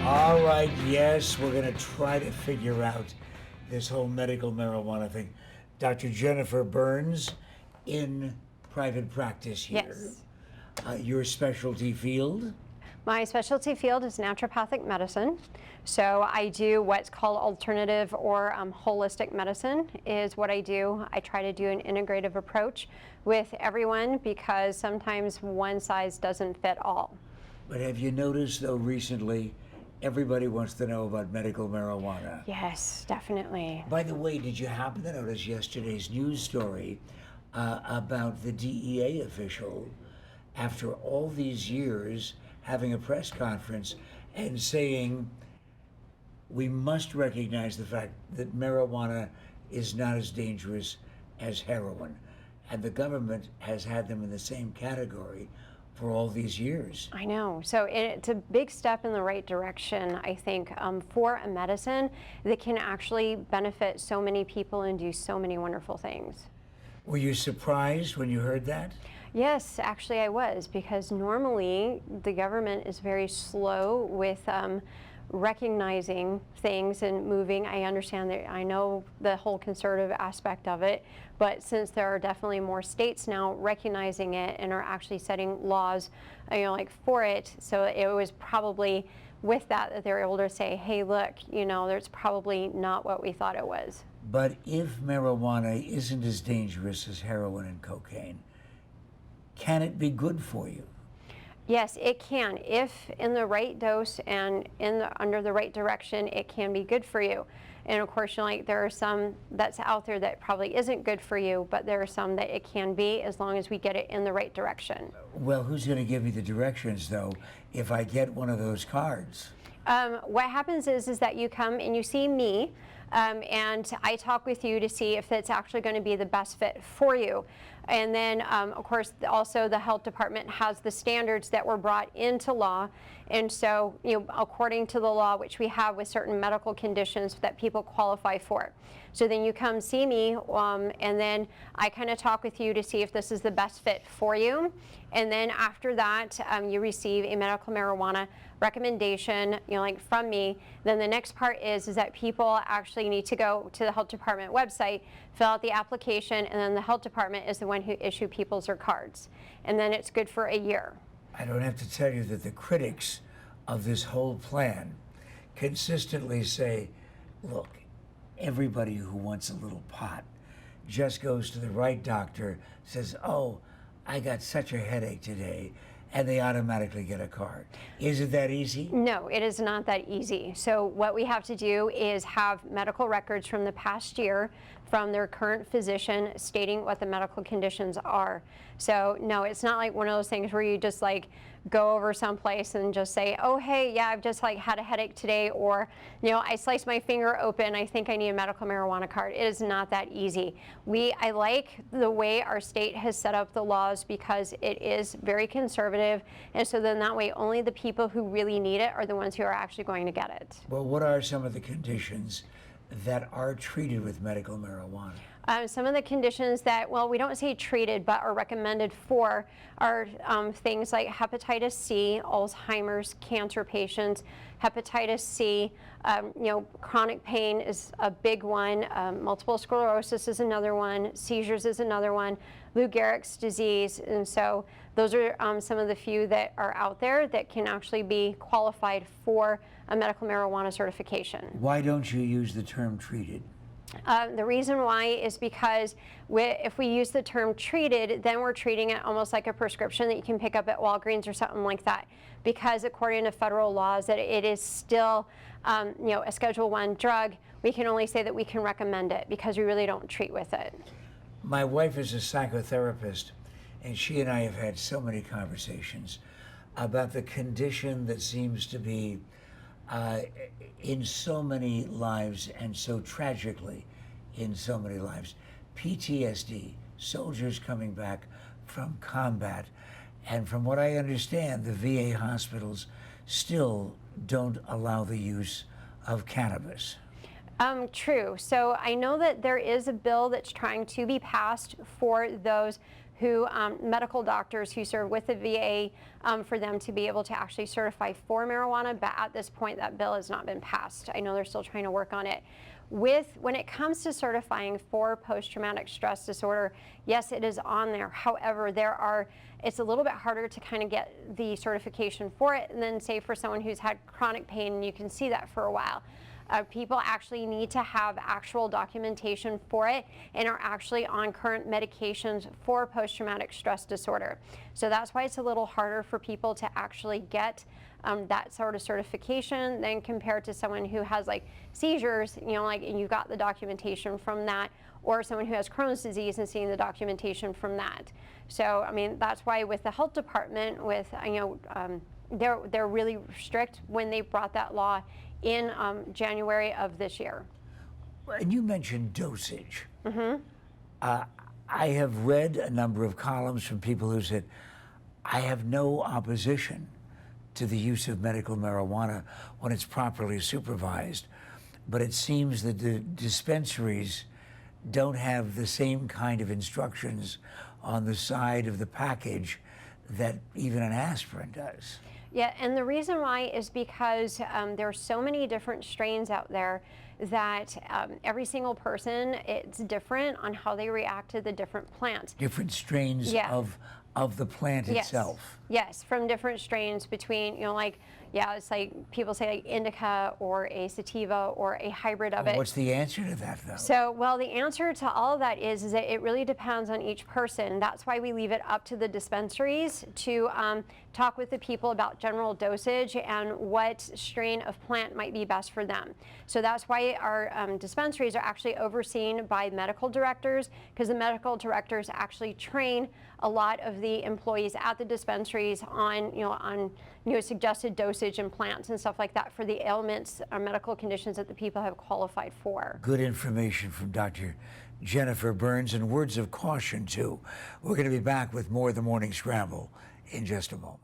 All right, yes, we're going to try to figure out this whole medical marijuana thing. Dr. Jennifer Burns in private practice here. Yes. Your specialty field? My specialty field is naturopathic medicine. So I do what's called alternative or holistic medicine is what I do. I try to do an integrative approach with everyone because sometimes one size doesn't fit all. But have you noticed, though, recently, everybody wants to know about medical marijuana? Yes, definitely. By the way, did you happen to notice yesterday's news story about the DEA official, after all these years, having a press conference and saying, we must recognize the fact that marijuana is not as dangerous as heroin. And the government has had them in the same category for all these years. I know. So it's a big step in the right direction, I think, for a medicine that can actually benefit so many people and do so many wonderful things. Were you surprised when you heard that? Yes, actually I was, because normally the government is very slow with recognizing things and moving. I understand that, I know the whole conservative aspect of it, but since there are definitely more states now recognizing it and are actually setting laws, like for it, so it was probably with that they were able to say, hey, look, there's probably not what we thought it was. But if marijuana isn't as dangerous as heroin and cocaine, can it be good for you? Yes, it can. If in the right dose and under the right direction, it can be good for you. And of course, there are some that's out there that probably isn't good for you, but there are some that it can be as long as we get it in the right direction. Well, who's going to give me the directions, though, if I get one of those cards? What happens is that you come and you see me, and I talk with you to see if it's actually going to be the best fit for you. And then, of course, also the health department has the standards that were brought into law. And so, according to the law, which we have with certain medical conditions that people qualify for. So then you come see me, and then I kind of talk with you to see if this is the best fit for you. And then after that, you receive a medical marijuana recommendation, from me. Then the next part is that people actually need to go to the health department website, fill out the application, and then the health department is the one who issue people's or cards. And then it's good for a year. I don't have to tell you that the critics of this whole plan consistently say, look, everybody who wants a little pot just goes to the right doctor, says, oh, I got such a headache today, and they automatically get a card. Is it that easy? No, it is not that easy. So what we have to do is have medical records from the past year from their current physician stating what the medical conditions are. So no, it's not like one of those things where you just go over someplace and just say, oh, hey, yeah, I've just had a headache today, or, I sliced my finger open, I think I need a medical marijuana card. It is not that easy. I like the way our state has set up the laws because it is very conservative, and so then that way only the people who really need it are the ones who are actually going to get it. Well, what are some of the conditions that are treated with medical marijuana? Some of the conditions that, we don't say treated, but are recommended for are things like hepatitis C, Alzheimer's, cancer patients, hepatitis C, chronic pain is a big one, multiple sclerosis is another one, seizures is another one, Lou Gehrig's disease, and so those are some of the few that are out there that can actually be qualified for a medical marijuana certification. Why don't you use the term treated? The reason why is because if we use the term treated, then we're treating it almost like a prescription that you can pick up at Walgreens or something like that. Because according to federal laws, that it is still, a Schedule I drug, we can only say that we can recommend it because we really don't treat with it. My wife is a psychotherapist, and she and I have had so many conversations about the condition that seems to be in so many lives, and so tragically in so many lives. PTSD, soldiers coming back from combat. And from what I understand, the VA hospitals still don't allow the use of cannabis. True. So I know that there is a bill that's trying to be passed for those who medical doctors who serve with the VA for them to be able to actually certify for marijuana, but at this point that bill has not been passed. I know they're still trying to work on it. When it comes to certifying for post-traumatic stress disorder, yes, it is on there. However, it's a little bit harder to kind of get the certification for it than say for someone who's had chronic pain, and you can see that for a while. People actually need to have actual documentation for it and are actually on current medications for post-traumatic stress disorder. So that's why it's a little harder for people to actually get that sort of certification than compared to someone who has like seizures, you know, like, and you got the documentation from that, or someone who has Crohn's disease and seeing the documentation from that. So, I mean, that's why with the health department, with, you know, they're really strict when they brought that law in January of this year. And you mentioned dosage. I have read a number of columns from people who said, I have no opposition to the use of medical marijuana when it's properly supervised, but it seems that the dispensaries don't have the same kind of instructions on the side of the package that even an aspirin does. Yeah, and the reason why is because there are so many different strains out there that every single person, it's different on how they react to the different plants. Different strains of the plant itself. Yes, from different strains between, you know, like, yeah, it's like people say like indica or a sativa or a hybrid of it. What's the answer to that, though? So, well, the answer to all of that is that it really depends on each person. That's why we leave it up to the dispensaries to talk with the people about general dosage and what strain of plant might be best for them. So that's why our dispensaries are actually overseen by medical directors, because the medical directors actually train a lot of the employees at the dispensaries on, suggested dosage and plants and stuff like that for the ailments or medical conditions that the people have qualified for. Good information from Dr. Jennifer Burns, and words of caution, too. We're going to be back with more of the Morning Scramble in just a moment.